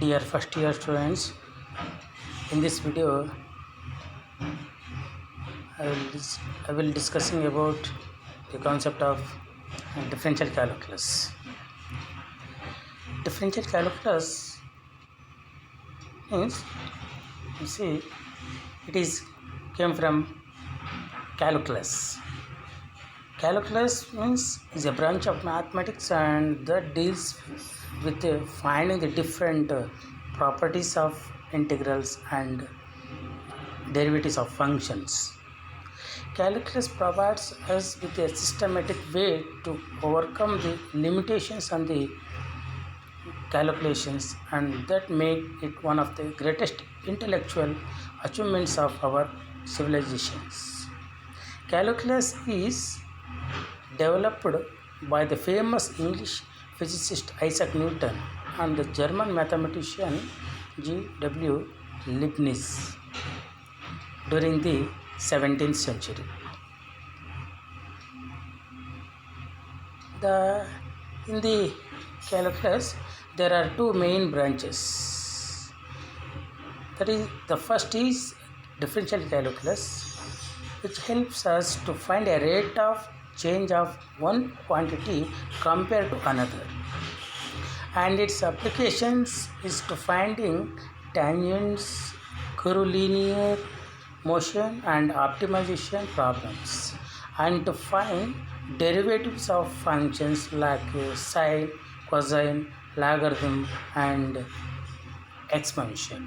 Dear first year students, in this video I will discussing about the concept of differential calculus. Differential calculus means, you see, it is came from calculus. Calculus means is a branch of mathematics and that deals with finding the different properties of integrals and derivatives of functions. Calculus provides us with a systematic way to overcome the limitations on the calculations, and that make it one of the greatest intellectual achievements of our civilizations. Calculus is developed by the famous English physicist Isaac Newton and the German mathematician G.W. Leibniz during the 17th century. In the calculus, there are two main branches. That is, the first is differential calculus, which helps us to find a rate of change of one quantity compared to another, and its applications is to finding tangents, curvilinear motion and optimization problems, and to find derivatives of functions like sine, cosine, logarithm and exponential.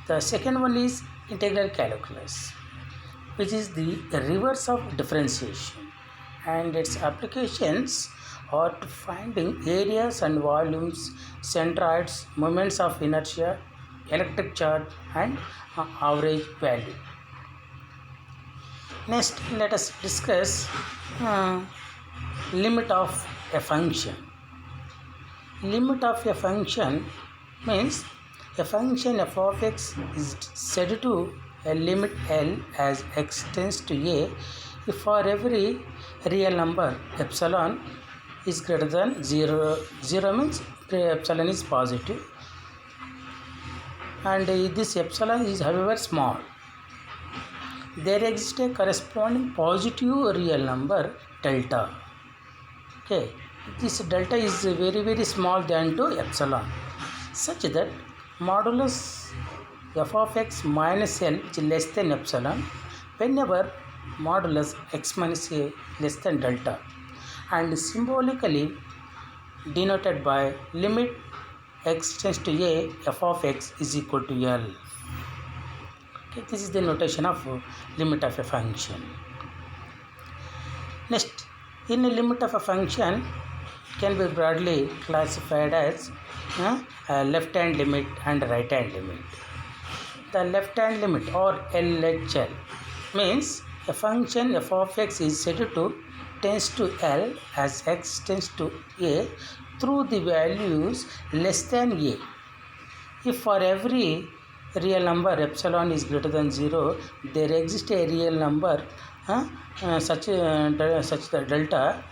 The second one is integral calculus, which is the reverse of differentiation, and its applications are to finding areas and volumes, centroids, moments of inertia, electric charge and average value. Next, let us discuss limit of a function. Limit of a function means a function f of x is said to a limit L as x tends to a if for every real number epsilon is greater than 0. 0 means epsilon is positive, and this epsilon is however small. There exists a corresponding positive real number delta. Okay, this delta is very small than to epsilon, such that modulus f of x minus L which is less than epsilon whenever modulus x minus a less than delta, and symbolically denoted by limit x tends to a f of x is equal to L. Okay, this is the notation of limit of a function. Next, in a limit of a function can be broadly classified as left hand limit and right hand limit. The left hand limit or LHL means a function f of x is said to tends to L as x tends to a through the values less than a. If for every real number epsilon is greater than 0, there exists a real number such that delta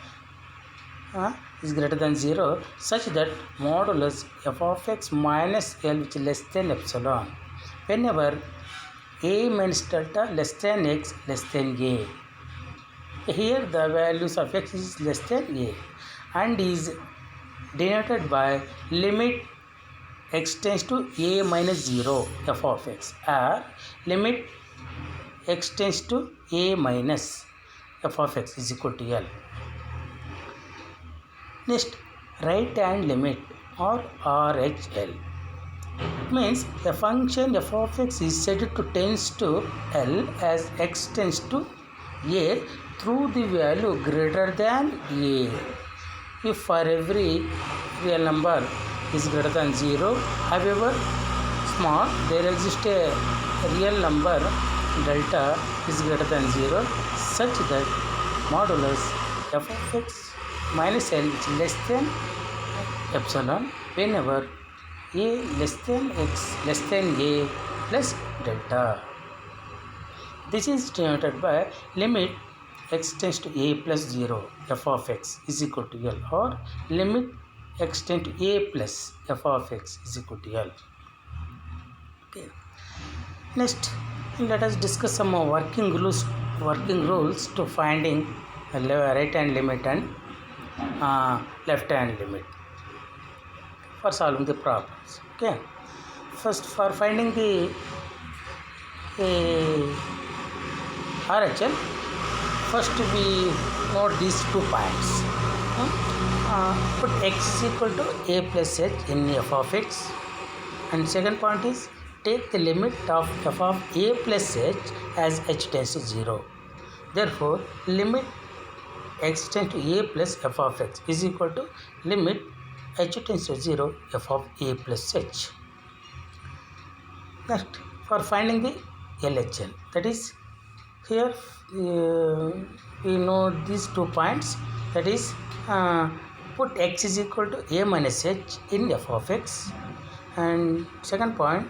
is greater than 0, such that modulus f of x minus L which is less than epsilon whenever a minus delta less than x less than a. Here the values of x is less than a and is denoted by limit x tends to a minus 0 f of x or limit x tends to a minus f of x is equal to L. Next, right hand limit or RHL means a function f of x is said to tends to L as x tends to a through the value greater than a if for every real number is greater than 0, however small, there exists a real number delta is greater than 0, such that modulus f of x minus L which is less than epsilon whenever a less than x less than a plus delta. This is denoted by limit x tends to a plus 0 f of x is equal to L, or limit x tends to a plus f of x is equal to L. Okay. Next, let us discuss some more working rules to finding right hand limit and left hand limit for solving the problems. Okay. First, for finding the RHL, first we note these 2 points. Put x is equal to a plus h in f of x, and second point is take the limit of f of a plus h as h tends to 0. Therefore, limit x tends to a plus f of x is equal to limit h tends to 0 f of a plus h. Next, for finding the LHL, that is here we know these 2 points, that is put x is equal to a minus h in f of x, and second point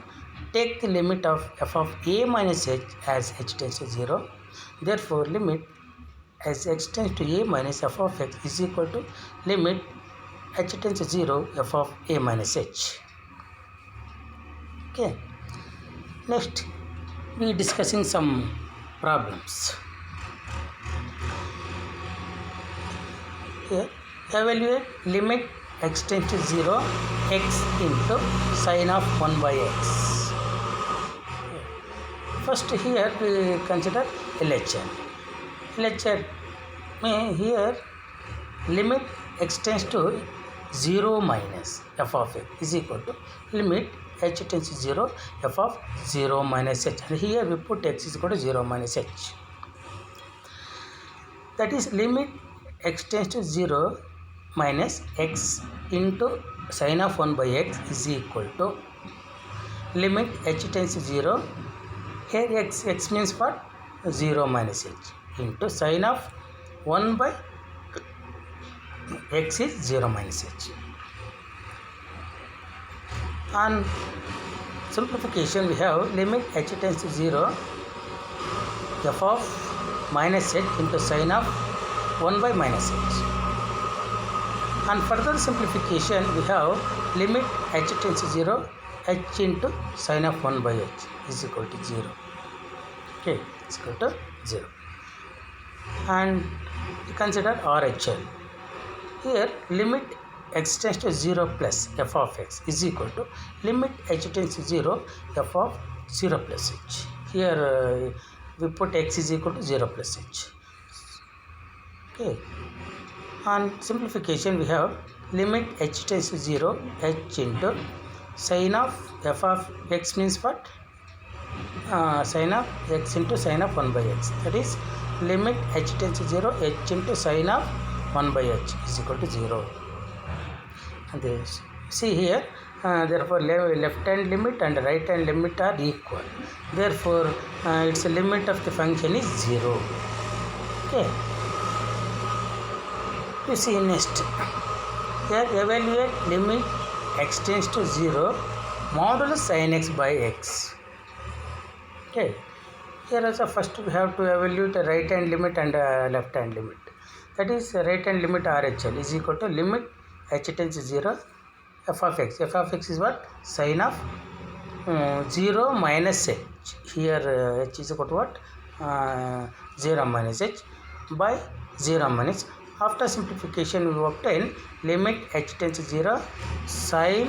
take the limit of f of a minus h as h tends to 0. Therefore, limit as x tends to a minus f of x is equal to limit h tends to 0 f of a minus h. Okay. Next, we discussing some problems. Here, evaluate limit x tends to 0 x into sine of 1 by x. First, here we consider LHL. LHL here limit x tends to 0 minus f of x is equal to limit h tends to 0 f of 0 minus h, and here we put x is equal to 0 minus h. That is limit x tends to 0 minus x into sine of 1 by x is equal to limit h tends to 0, here x means what? 0 minus h into sine of 1 by x is 0 minus h. On simplification, we have limit h tends to 0 f of minus h into sine of 1 by minus h. On further simplification, we have limit h tends to 0 h into sine of 1 by h is equal to 0. Okay, is equal to 0. And we consider RHL. Here limit x tends to 0 plus f of x is equal to limit h tends to 0 f of 0 plus h. Here we put x is equal to 0 plus h. Okay. On simplification, we have limit h tends to 0 h into sine of f of x means what? Sine of x into sine of 1 by x. That is limit h tends to 0 h into sine of 1 by h is equal to 0. And this, see here, therefore left hand limit and right hand limit are equal. Therefore, its limit of the function is 0. Okay. You see next. Here evaluate limit x tends to 0 modulus sin x by x. Okay. Here also first we have to evaluate the right hand limit and left hand limit. That is right hand limit RHL is equal to limit h tends to 0 f of x. F of x is what? Sine of 0 minus h. Here h is equal to what? 0 minus h by 0 minus. After simplification, we obtain limit h tends to 0 sine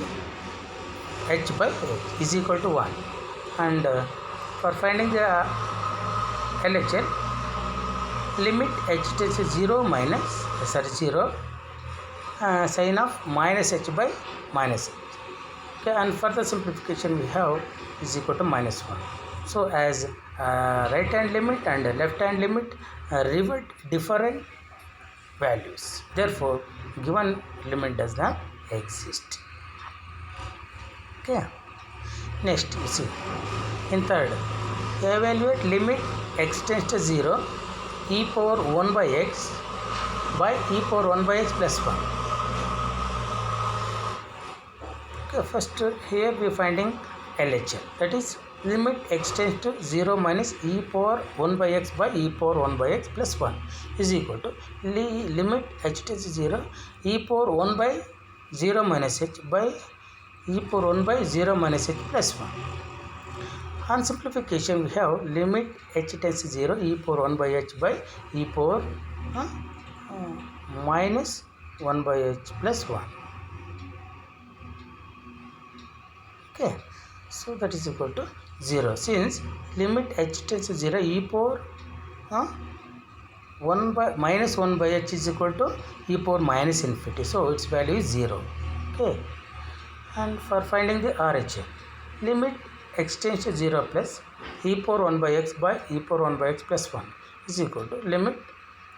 h by h is equal to 1. And for finding the LHL, limit h tends to 0 minus 0 sine of minus h by minus h. Okay, and further simplification we have is equal to minus 1. So as right hand limit and left hand limit revert different values. Therefore, given limit does not exist. Okay. Next, you see in third, evaluate limit x tends to 0 e power 1 by x by e power 1 by x plus 1. Okay, first here we are finding LHL, that is limit x tends to 0 minus e power 1 by x by e power 1 by x plus 1 is equal to limit h tends to 0 e power 1 by 0 minus h by e power 1 by 0 minus h plus 1. On simplification, we have limit h tends to 0 e power 1 by h by e power minus 1 by h plus 1. Okay, so that is equal to 0. Since limit h tends to 0 e power 1 by minus 1 by h is equal to e power minus infinity, so its value is 0. Okay, and for finding the RHS, limit x tends to 0 plus e power 1 by x by e power 1 by x plus 1 is equal to limit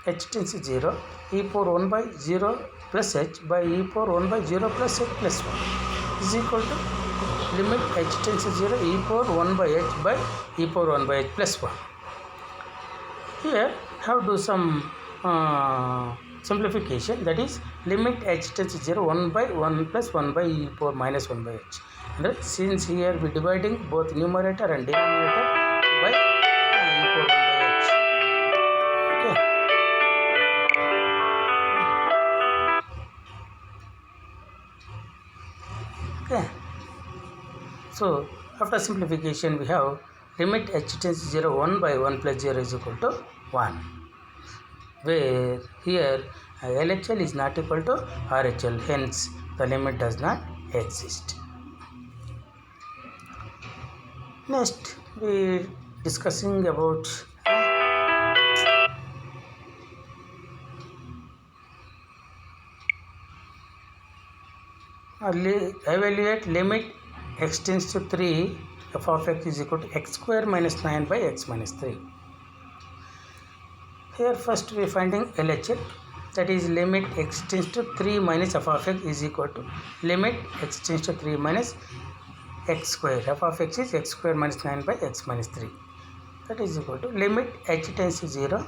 h tends to 0 e power 1 by 0 plus h by e power 1 by 0 plus h plus 1 is equal to limit h tends to 0 e power 1 by h by e power 1 by h plus 1. Here have to do some simplification, that is limit h tends to 0 1 by 1 plus 1 by e power minus 1 by h. And since here we dividing both numerator and denominator by e power 1 by h. Okay. So after simplification we have limit h tends to 0 1 by 1 plus 0 is equal to 1, where here LHL is not equal to RHL, hence the limit does not exist. Next we discussing about evaluate limit x tends to 3 f of x is equal to x square minus 9 by x minus 3. Here first we are finding LHS, that is limit x tends to 3 minus f of x is equal to limit x tends to 3 minus x square, f of x is x square minus 9 by x minus 3, that is equal to limit h tends to 0,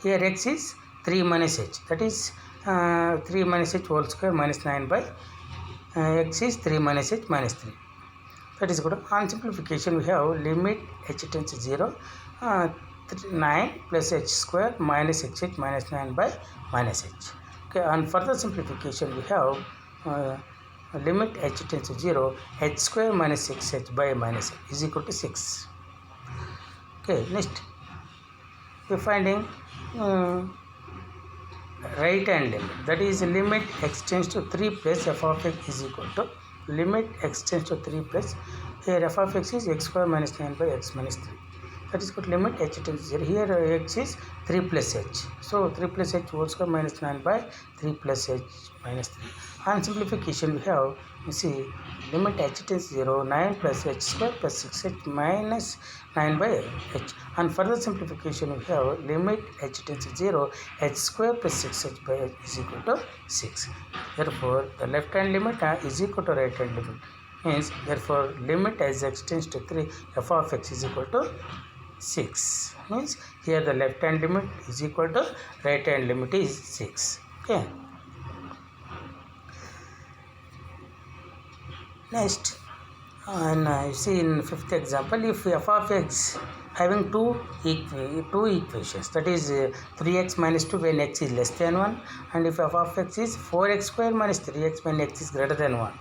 here x is 3 minus h, that is 3 minus h whole square minus 9 by x is 3 minus h minus 3, that is equal to, on simplification we have limit h tends to 0 9 plus h square minus xh minus 9 by minus h. Okay, on further simplification we have limit h tends to 0 h square minus 6h by minus h is equal to 6. Okay, next we are finding right hand limit, that is limit x tends to 3 plus f of x is equal to limit x tends to 3 plus, here f of x is x square minus 9 by x minus 3, that is equal to limit h tends to 0, here x is 3 plus h, so 3 plus h whole square minus 9 by 3 plus h minus 3. On simplification we have, you see limit h tends to 0 9 plus h square plus 6h minus 9 by h. On further simplification we have limit h tends to 0 h square plus 6h by h is equal to 6. Therefore the left hand limit is equal to right hand limit, means therefore limit as x tends to 3 f of x is equal to 6, means here the left hand limit is equal to right hand limit is 6. Okay, next, and you see in fifth example, if f of x having two equations, that is 3x minus 2 when x is less than 1, and if f of x is 4x square minus 3x when x is greater than 1,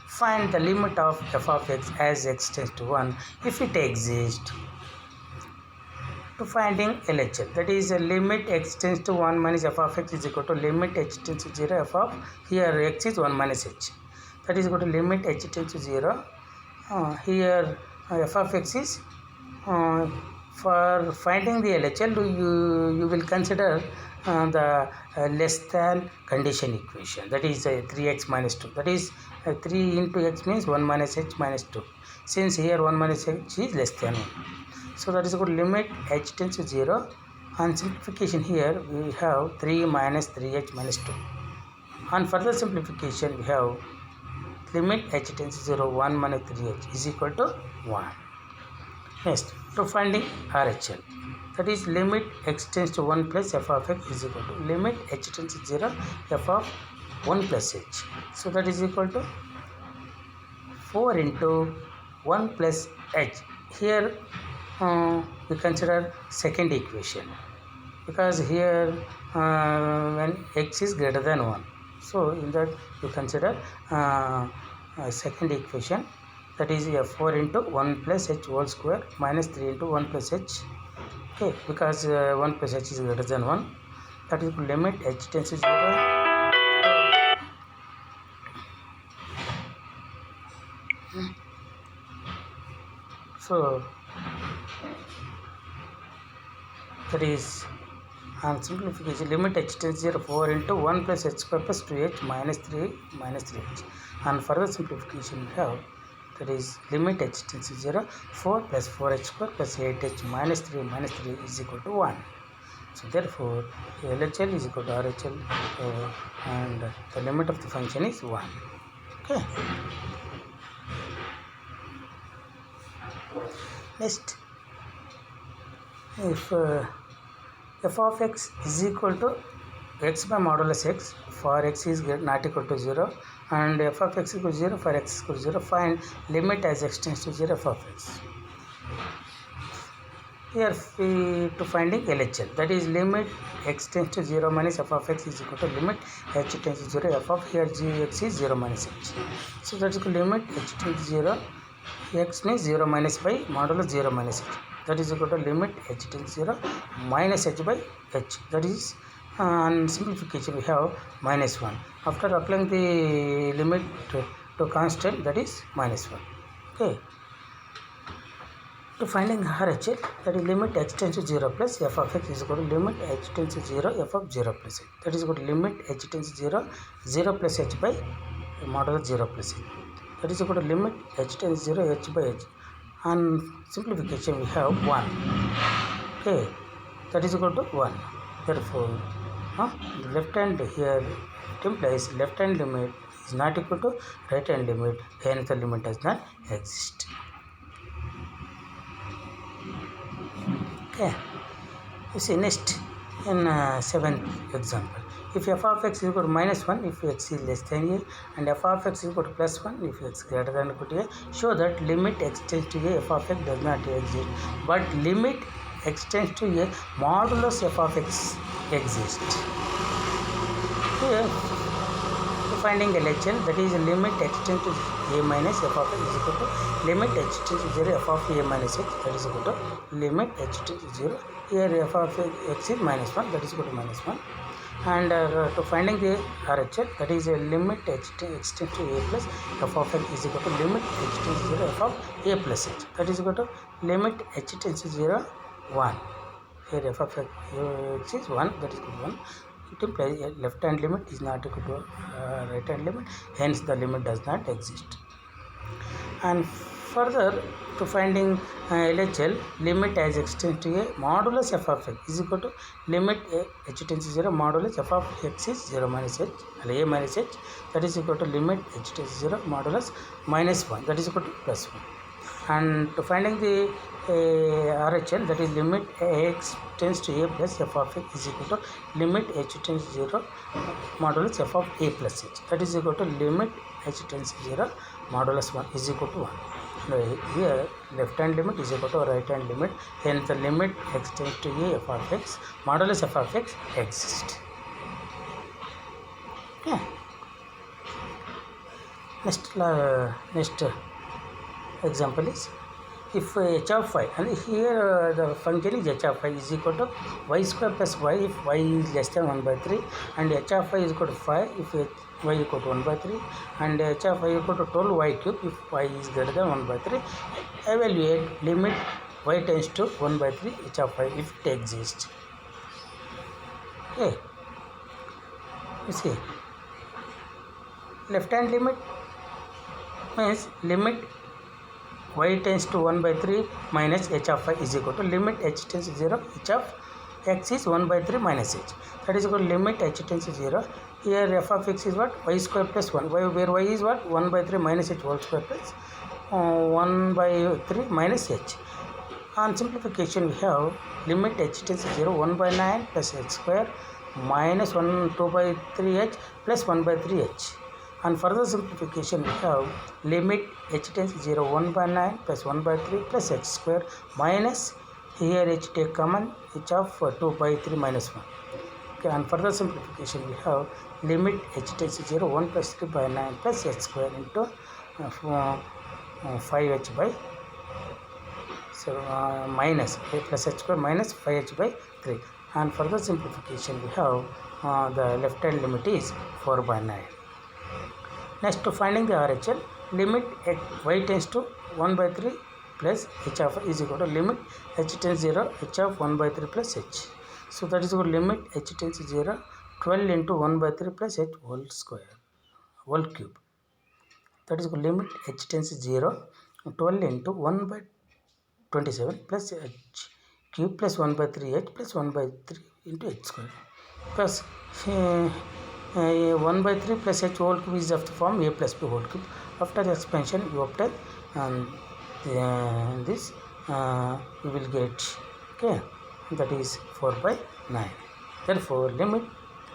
find the limit of f of x as x tends to 1 if it exists. To finding LHS, that is limit x tends to 1 minus f of x is equal to limit h tends to 0 f of, here x is 1 minus h, that is equal to limit h tends to 0, here f of x is, for finding the LHL you will consider the less than condition equation, that is 3x minus 2, that is 3 into x means 1 minus h minus 2, since here 1 minus h is less than 1, so that is equal to limit h tends to 0. On simplification here we have 3 minus 3h minus 2. On further simplification we have limit h tends to 0 1 minus 3h is equal to 1. Next, to finding RHL, that is limit x tends to 1 plus f of x is equal to limit h tends to 0 f of 1 plus h, so that is equal to 4 into 1 plus h. Here we consider second equation, because here when x is greater than 1, So in that you consider second equation, that is 4 into 1 plus h whole square minus 3 into 1 plus h. Okay, because 1 plus h is greater than 1, that is limit h tends to 0. So that is on simplification, limit h tends to 0 4 into 1 plus h square plus 2h minus 3h. And further simplification we have, that is limit h tends to 0 4 plus 4h square plus 8h minus 3 is equal to 1. So therefore LHL is equal to RHL, and the limit of the function is 1. Okay. Next, if f of x is equal to x by modulus x for x is not equal to 0, and f of x equal to 0 for x equal to 0, find limit as x tends to 0 f of x. Here to finding LHL, that is limit x tends to 0 minus f of x is equal to limit h tends to 0 f of here x is 0 minus h. So that is equal to limit h tends to 0, x means 0 minus by modulus 0 minus h, that is equal to limit h tends to 0 minus h by h, that is on simplification we have minus 1. After applying the limit to constant, that is minus 1. Okay. To finding RHL, that is limit x tends to 0 plus f of x is equal to limit h tends to 0 f of 0 plus h, that is equal to limit h tends to 0 0 plus h by modulus 0 plus h, that is equal to limit h tends to 0 h by h. On simplification we have 1. Okay, that is equal to 1. Therefore the left hand here, it implies left hand limit is not equal to right hand limit, hence the limit does not exist. Okay, you see next in 7th example, if f of x is equal to minus 1 if x is less than a, and f of x is equal to plus 1 if x greater than or equal to a, show that limit x tends to a f of x does not exist, but limit x tends to a modulus f of x exists. Here finding LHL, that is limit x tends to a minus f of x is equal to limit h tends to 0 f of a minus h, that is equal to limit h tends to 0. Here f of x is minus 1, that is equal to minus 1. And to finding the RHL, that is a limit h tends to a plus f of x is equal to limit h tends to 0 f of a plus h, that is equal to limit h tends to 0 1. Here f of x is 1, that is equal to 1. It implies left hand limit is not equal to right hand limit, hence the limit does not exist. And further to finding LHL, limit as x tends to a modulus f of x is equal to limit h tends to 0 modulus f of x is 0 minus h, a minus h, that is equal to limit h tends to 0 modulus minus 1, that is equal to plus 1. And to finding the RHL, that is limit x tends to a plus f of x is equal to limit h tends to 0 modulus f of a plus h, that is equal to limit h tends to 0 modulus 1 is equal to 1. Now here left hand limit is equal to right hand limit, hence the limit x tends to a f of x modulus f of x exists. Yeah. Next example is, if h of y, and here the function is h of y is equal to y square plus y if y is less than 1 by 3, and h of y is equal to 5 if y equal to 1 by 3, and h of y equal to 12 y cube if y is greater than 1 by 3. Evaluate limit y tends to 1 by 3 h of y if it exists. Okay, you see left hand limit means limit y tends to 1 by 3 minus h of y is equal to limit h tends to 0 h of x is 1 by 3 minus h, that is equal to limit h tends to 0. Here f of x is what, y square plus 1, where y is what, 1 by 3 minus h whole square plus 1 by 3 minus h. On simplification we have limit h tends to 0 1 by 9 plus h square minus 1 2 by 3h plus 1 by 3h. On further simplification we have limit h tends to 0 1 by 9 plus 1 by 3 plus h square minus, here h take common, h of 2 by 3 minus 1. Okay, and further simplification we have limit h tends to 0 1 plus 3 by 9 plus h square into 5h by minus a plus h square minus 5h by 3, and further simplification we have the left hand limit is 4 by 9. Next, to finding the RHL, limit at y tends to 1 by 3 plus h of is equal to limit h tends 0 h of 1 by 3 plus h. So that is equal to limit h tends 0 12 into 1 by 3 plus h whole square whole cube. That is equal to limit h tends 0 12 into 1 by 27 plus h cube plus 1 by 3h plus 1 by 3 into h square plus 1 by 3 plus h whole cube is of the form a plus b whole cube. After the expansion you obtain this you will get, okay, that is 4 by 9. Therefore limit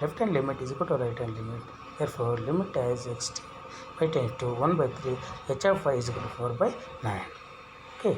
left hand limit is equal to right hand limit. Therefore limit as x y tends to 1 by 3 h of y is equal to 4 by 9. Okay.